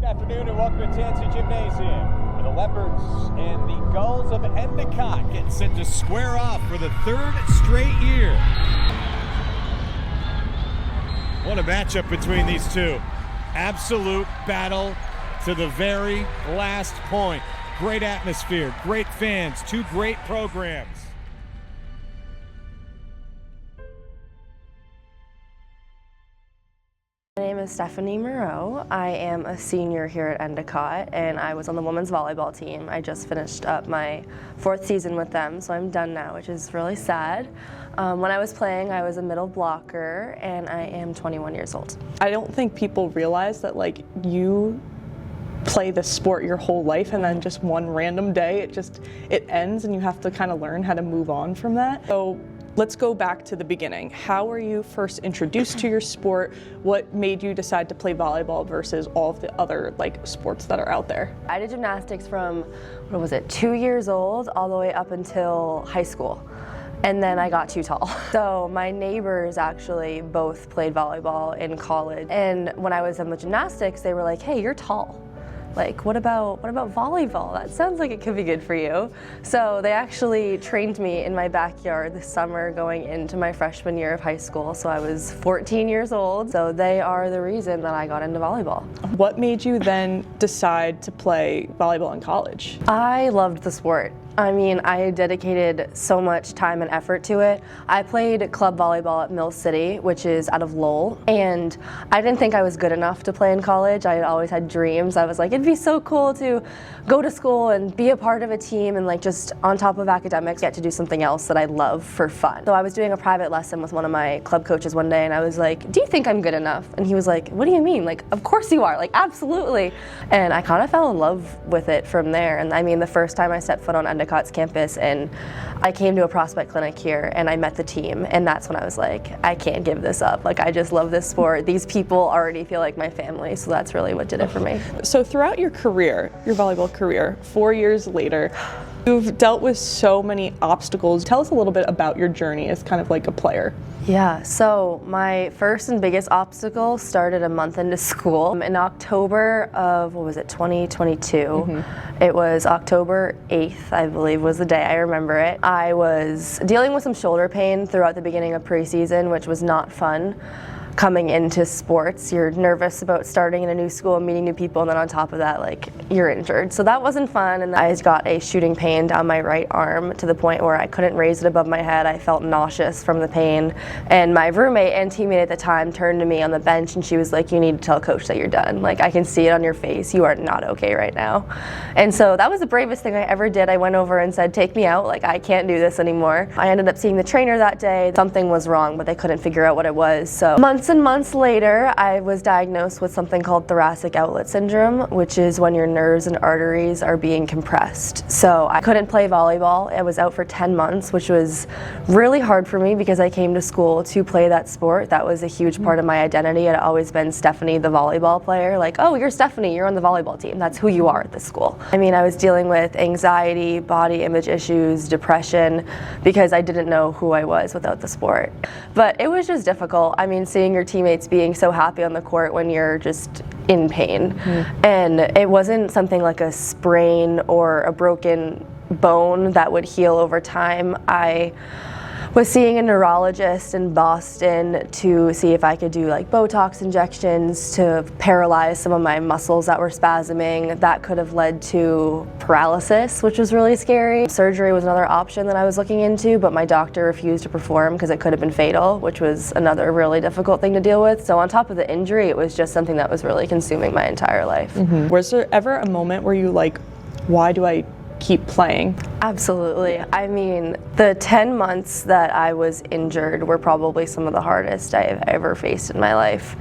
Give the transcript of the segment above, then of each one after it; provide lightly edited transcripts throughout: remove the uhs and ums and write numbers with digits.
afternoon and welcome to Tansy Gymnasium. And the Leopards and the Gulls of Endicott get set to square off for the third straight year. What a matchup between these two. Absolute battle to the very last point. Great atmosphere, great fans, two great programs. My name is Stephanie Moreau. I am a senior here at Endicott, and I was on the women's volleyball team. I just finished up my 4th season with them, so I'm done now, which is really sad. When I was playing, I was a middle blocker, and I am 21 years old. I don't think people realize that you play the sport your whole life, and then just one random day it ends, and you have to kind of learn how to move on from that. So let's go back to the beginning. How were you first introduced to your sport? What made you decide to play volleyball versus all of the other sports that are out there? I did gymnastics from, 2 years old all the way up until high school. And then I got too tall. So my neighbors actually both played volleyball in college. And when I was in the gymnastics, they were like, hey, you're tall. What about volleyball? That sounds like it could be good for you. So they actually trained me in my backyard this summer going into my freshman year of high school. So I was 14 years old. So they are the reason that I got into volleyball. What made you then decide to play volleyball in college? I loved the sport. I mean, I dedicated so much time and effort to it. I played club volleyball at Mill City, which is out of Lowell, and I didn't think I was good enough to play in college. I had always had dreams. I was like, it'd be so cool to go to school and be a part of a team and just on top of academics, get to do something else that I love for fun. So I was doing a private lesson with one of my club coaches one day, and I was like, do you think I'm good enough? And he was like, what do you mean? Of course you are, absolutely. And I kind of fell in love with it from there. And I mean, the first time I stepped foot on Endicott's campus, and I came to a prospect clinic here, and I met the team, and that's when I was like, I can't give this up. I just love this sport. These people already feel like my family, so that's really what did it for me. So throughout your career, your volleyball career, 4 years later, you've dealt with so many obstacles. Tell us a little bit about your journey as kind of a player. Yeah, so my first and biggest obstacle started a month into school. In October of, 2022. Mm-hmm. It was October 8th, I believe, was the day. I remember it. I was dealing with some shoulder pain throughout the beginning of preseason, which was not fun. Coming into sports, you're nervous about starting in a new school and meeting new people, and then on top of that, you're injured. So that wasn't fun, and I got a shooting pain down my right arm to the point where I couldn't raise it above my head. I felt nauseous from the pain, and my roommate and teammate at the time turned to me on the bench, and she was like, you need to tell coach that you're done. I can see it on your face. You are not okay right now. And so that was the bravest thing I ever did. I went over and said, take me out. I can't do this anymore. I ended up seeing the trainer that day. Something was wrong, but they couldn't figure out what it was. So months and months later, I was diagnosed with something called thoracic outlet syndrome, which is when your nerves and arteries are being compressed. So I couldn't play volleyball. I was out for 10 months, which was really hard for me because I came to school to play that sport. That was a huge part of my identity. It had always been Stephanie, the volleyball player. Oh, you're Stephanie, you're on the volleyball team. That's who you are at this school. I mean, I was dealing with anxiety, body image issues, depression, because I didn't know who I was without the sport. But it was just difficult. I mean, seeing your teammates being so happy on the court when you're just in pain. Mm. And it wasn't something like a sprain or a broken bone that would heal over time. I was seeing a neurologist in Boston to see if I could do Botox injections to paralyze some of my muscles that were spasming. That could have led to paralysis, which was really scary. Surgery was another option that I was looking into, but my doctor refused to perform because it could have been fatal, which was another really difficult thing to deal with. So on top of the injury, it was just something that was really consuming my entire life. Mm-hmm. Was there ever a moment where you why do I keep playing? Absolutely. I mean, the 10 months that I was injured were probably some of the hardest I have ever faced in my life.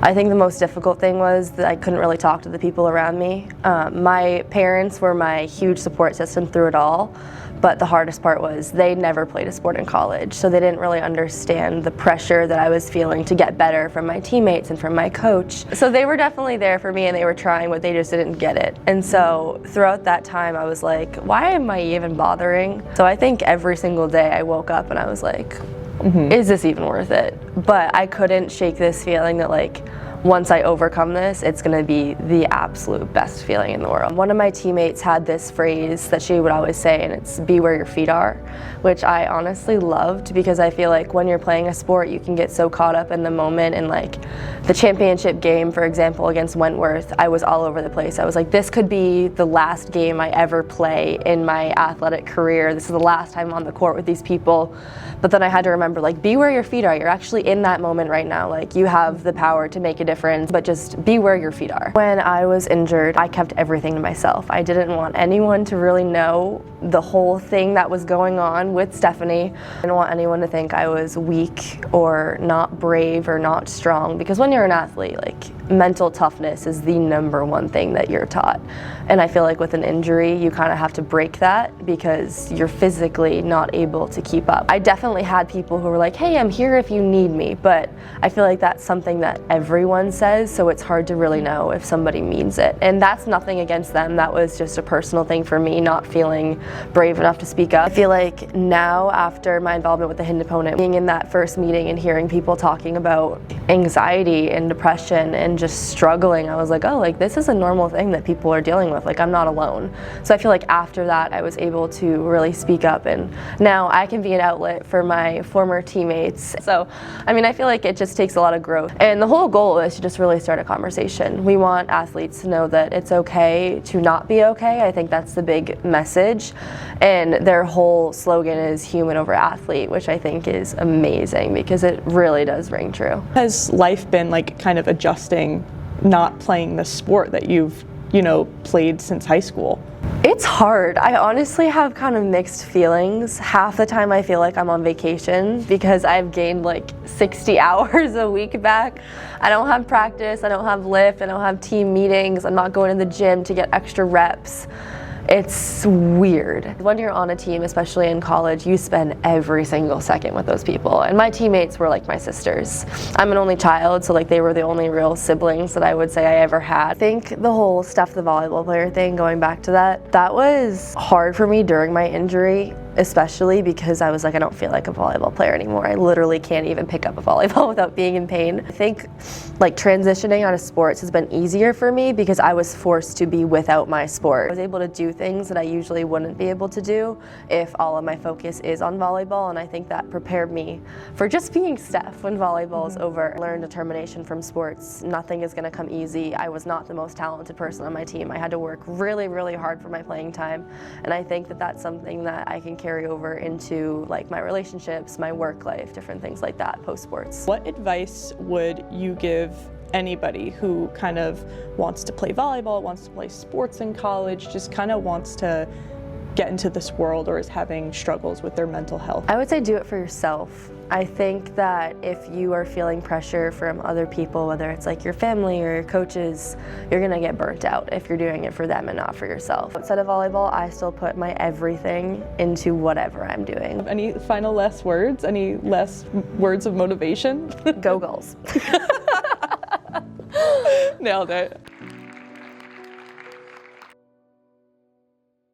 I think the most difficult thing was that I couldn't really talk to the people around me. My parents were my huge support system through it all. But the hardest part was they never played a sport in college, so they didn't really understand the pressure that I was feeling to get better from my teammates and from my coach. So they were definitely there for me and they were trying, but they just didn't get it. And so throughout that time I was like, why am I even bothering? So I think every single day I woke up and I was like, is this even worth it? But I couldn't shake this feeling that once I overcome this, it's gonna be the absolute best feeling in the world. One of my teammates had this phrase that she would always say, and it's "be where your feet are," which I honestly loved, because I feel like when you're playing a sport, you can get so caught up in the moment. And like the championship game, for example, against Wentworth, I was all over the place. I was like, this could be the last game I ever play in my athletic career. This is the last time I'm on the court with these people. But then I had to remember, like, be where your feet are. You're actually in that moment right now. Like, you have the power to make a difference, but just be where your feet are. When I was injured, I kept everything to myself. I didn't want anyone to really know the whole thing that was going on with Stephanie. I didn't want anyone to think I was weak or not brave or not strong, because when you're an athlete, like, mental toughness is the #1 thing that you're taught. And I feel like with an injury, you kind of have to break that because you're physically not able to keep up. I definitely had people who were like, hey, I'm here if you need me, but I feel like that's something that everyone says, so it's hard to really know if somebody means it. And that's nothing against them. That was just a personal thing for me, not feeling brave enough to speak up. I feel like now, after my involvement with the Hind opponent, being in that first meeting and hearing people talking about anxiety and depression and just struggling, I was like, oh, like, this is a normal thing that people are dealing with. Like, I'm not alone. So I feel like after that, I was able to really speak up, and now I can be an outlet for my former teammates. So, I mean, I feel like it just takes a lot of growth. And the whole goal is to just really start a conversation. We want athletes to know that it's okay to not be okay. I think that's the big message. And their whole slogan is human over athlete, which I think is amazing because it really does ring true. Has life been like kind of adjusting, not playing the sport that you've, played since high school? It's hard. I honestly have kind of mixed feelings. Half the time I feel like I'm on vacation because I've gained like 60 hours a week back. I don't have practice, I don't have lift, I don't have team meetings, I'm not going to the gym to get extra reps. It's weird. When you're on a team, especially in college, you spend every single second with those people. And my teammates were like my sisters. I'm an only child, so like they were the only real siblings that I would say I ever had. I think the whole Steph the volleyball player thing, going back to that was hard for me during my injury, especially because I was like, I don't feel like a volleyball player anymore. I literally can't even pick up a volleyball without being in pain. I think like transitioning out of sports has been easier for me because I was forced to be without my sport. I was able to do things that I usually wouldn't be able to do if all of my focus is on volleyball, and I think that prepared me for just being Steph when volleyball is over. I learned determination from sports. Nothing is going to come easy. I was not the most talented person on my team. I had to work really, really hard for my playing time, and I think that that's something that I can carry over into like my relationships, my work life, different things like that post-sports. What advice would you give anybody who kind of wants to play volleyball, wants to play sports in college, just kind of wants to get into this world or is having struggles with their mental health? I would say do it for yourself. I think that if you are feeling pressure from other people, whether it's like your family or your coaches, you're gonna get burnt out if you're doing it for them and not for yourself. Outside of volleyball, I still put my everything into whatever I'm doing. Any final last words? Any last words of motivation? Go Gulls. Nailed it.